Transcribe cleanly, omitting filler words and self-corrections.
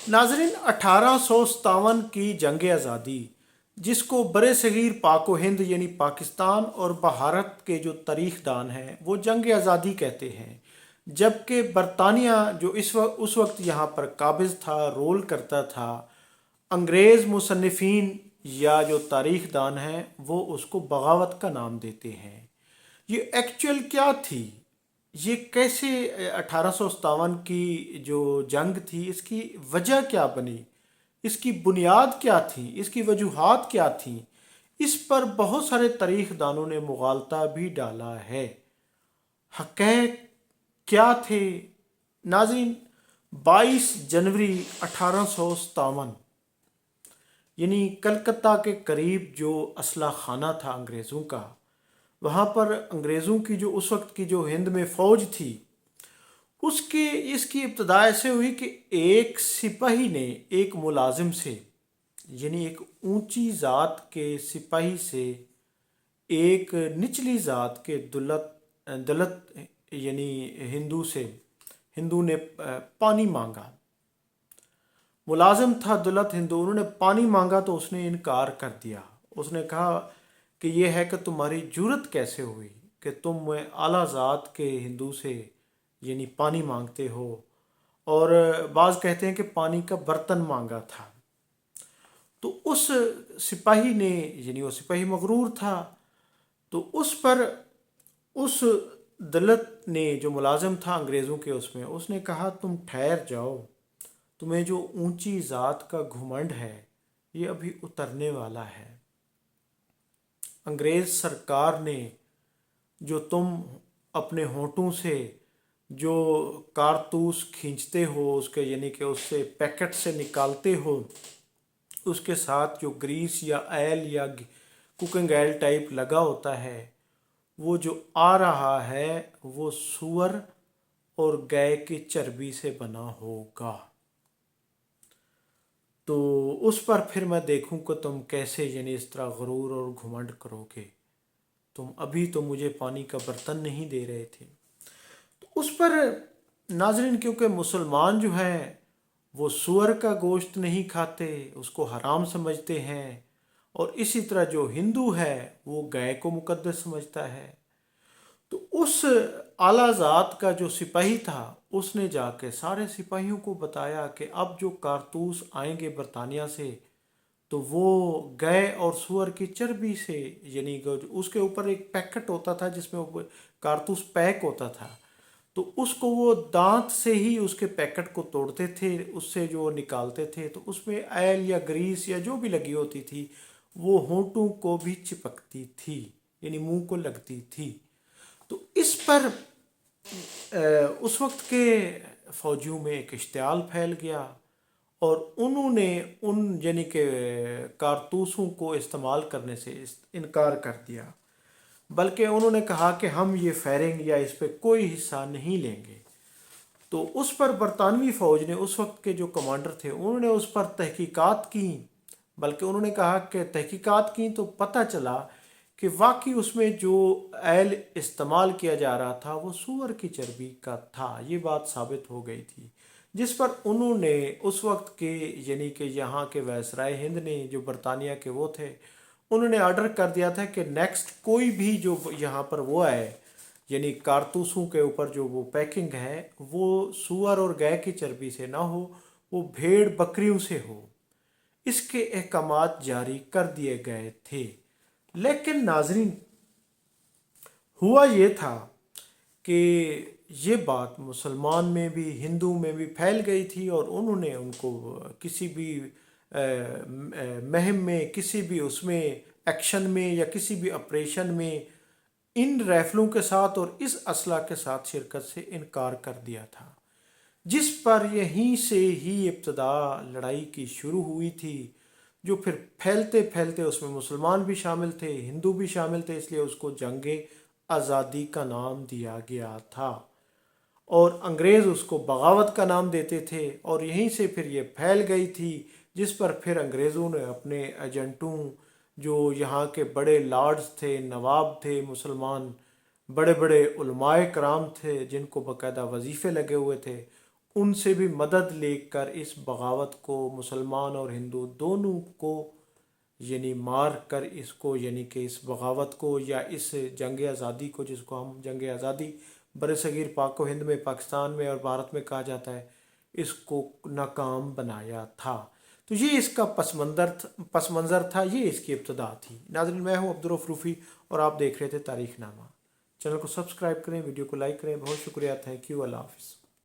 नाजरीन, 1857 की जंग आज़ादी, जिसको बरे सगीर पाक व हिंद यानी पाकिस्तान और भारत के जो तारीखदान हैं वो जंग आज़ादी कहते हैं। जबकि बरतानिया जो उस वक्त यहाँ पर काबिज था, रोल करता था, अंग्रेज़ मुसन्निफ़ीन या जो तारीखदान हैं वो उसको बगावत का नाम देते हैं। ये एक्चुअल क्या थी? ये कैसे 1857 की जो जंग थी इसकी वजह क्या बनी? इसकी बुनियाद क्या थी? इसकी वजूहात क्या थी? इस पर बहुत सारे तारीखदानों ने मुगालता भी डाला है। हक़ैक़ क्या थे? नाज़रीन, 22 जनवरी 1857 यानी कलकत्ता के करीब जो असला खाना था अंग्रेज़ों का, वहाँ पर अंग्रेज़ों की जो उस वक्त की जो हिंद में फ़ौज थी, उसकी इसकी इब्तदा ऐसे हुई कि एक सिपाही ने एक मुलाजिम से, यानी एक ऊंची ज़ात के सिपाही से, एक निचली ज़ात के दलत यानी हिंदू ने पानी मांगा। मुलाजिम था दलत हिंदू, उन्होंने पानी मांगा तो उसने इनकार कर दिया। उसने कहा कि यह है कि तुम्हारी जुर्रत कैसे हुई कि तुम आला ज़ात के हिंदू से यानी पानी मांगते हो। और बाज़ कहते हैं कि पानी का बर्तन मांगा था। तो उस सिपाही ने, यानी वो सिपाही मगरूर था, तो उस पर उस दलत ने, जो मुलाजिम था अंग्रेज़ों के, उसमें उसने कहा तुम ठहर जाओ, तुम्हें जो ऊंची ज़ात का घुमंड है ये अभी उतरने वाला है। अंग्रेज़ सरकार ने जो तुम अपने होंठों से जो कारतूस खींचते हो उसके, यानी कि उससे पैकेट से निकालते हो, उसके साथ जो ग्रीस या ऑयल या कुकिंग ऑयल टाइप लगा होता है, वो जो आ रहा है वो सूअर और गाय की चर्बी से बना होगा। तो उस पर फिर मैं देखूं कि तुम कैसे यानी इस तरह गरूर और घुमंड करोगे। तुम अभी तो मुझे पानी का बर्तन नहीं दे रहे थे। तो उस पर नाजरीन, क्योंकि मुसलमान जो हैं वो सूअर का गोश्त नहीं खाते, उसको हराम समझते हैं, और इसी तरह जो हिंदू है वो गाय को मुकद्दस समझता है। तो उस आला ज़ात का जो सिपाही था उसने जाके सारे सिपाहियों को बताया कि अब जो कारतूस आएंगे बरतानिया से तो वो गाय और सूअर की चर्बी से, यानी कि उसके ऊपर एक पैकेट होता था जिसमें वो कारतूस पैक होता था, तो उसको वो दांत से ही उसके पैकेट को तोड़ते थे, उससे जो निकालते थे तो उसमें ऑयल या ग्रीस या जो भी लगी होती थी वो होंठों को भी चिपकती थी, यानी मुंह को लगती थी। तो इस पर उस वक्त के फौजियों में एक इश्तियाल फैल गया और उन्होंने उन यानी कि कारतूसों को इस्तेमाल करने से इनकार कर दिया, बल्कि उन्होंने कहा कि हम ये फायरिंग या इस पे कोई हिस्सा नहीं लेंगे। तो उस पर बरतानवी फ़ौज ने, उस वक्त के जो कमांडर थे, उन्होंने उस पर तहकीकात की, बल्कि उन्होंने कहा कि तहकीकात की तो पता चला कि वाकई उसमें जो ऐल इस्तेमाल किया जा रहा था वो सूअर की चर्बी का था। ये बात साबित हो गई थी, जिस पर उन्होंने उस वक्त के यानी कि यहाँ के वायसराय हिंद ने, जो बरतानिया के वो थे, उन्होंने ऑर्डर कर दिया था कि नेक्स्ट कोई भी जो यहाँ पर वो आए, यानी कारतूसों के ऊपर जो वो पैकिंग है वो सूअर और गाय की चर्बी से ना हो, वो भेड़ बकरियों से हो। इसके अहकामात जारी कर दिए गए थे। लेकिन नाजरीन, हुआ ये था कि ये बात मुसलमान में भी हिंदू में भी फैल गई थी और उन्होंने उनको किसी भी मुहिम में, किसी भी उसमें एक्शन में या किसी भी ऑपरेशन में इन राइफलों के साथ और इस असला के साथ शिरकत से इनकार कर दिया था, जिस पर यहीं से ही इब्तदा लड़ाई की शुरू हुई थी, जो फिर फैलते फैलते उसमें मुसलमान भी शामिल थे, हिंदू भी शामिल थे, इसलिए उसको जंग आज़ादी का नाम दिया गया था और अंग्रेज़ उसको बगावत का नाम देते थे। और यहीं से फिर ये फैल गई थी, जिस पर फिर अंग्रेज़ों ने अपने एजेंटों, जो यहाँ के बड़े लॉर्ड्स थे, नवाब थे मुसलमान, बड़े बड़े उलमाए कराम थे जिनको बाकायदा वजीफ़े लगे हुए थे, उनसे भी मदद लेकर इस बगावत को मुसलमान और हिंदू दोनों को यानी मार कर इसको यानी कि इस बगावत को या इस जंग आज़ादी को, जिसको हम जंग आज़ादी बरसगीर पाक व हिंद में, पाकिस्तान में और भारत में कहा जाता है, इसको नाकाम बनाया था। तो ये इसका पस मंज़र था, ये इसकी इब्तदा थी। नाज़रीन, मैं हूँ अब्दुल रऊफ़ रूफ़ी और आप देख रहे थे तारीख़ नामा। चैनल को सब्सक्राइब करें, वीडियो को लाइक करें। बहुत शुक्रिया, थैंक यू, अल्लाह हाफ़िज़।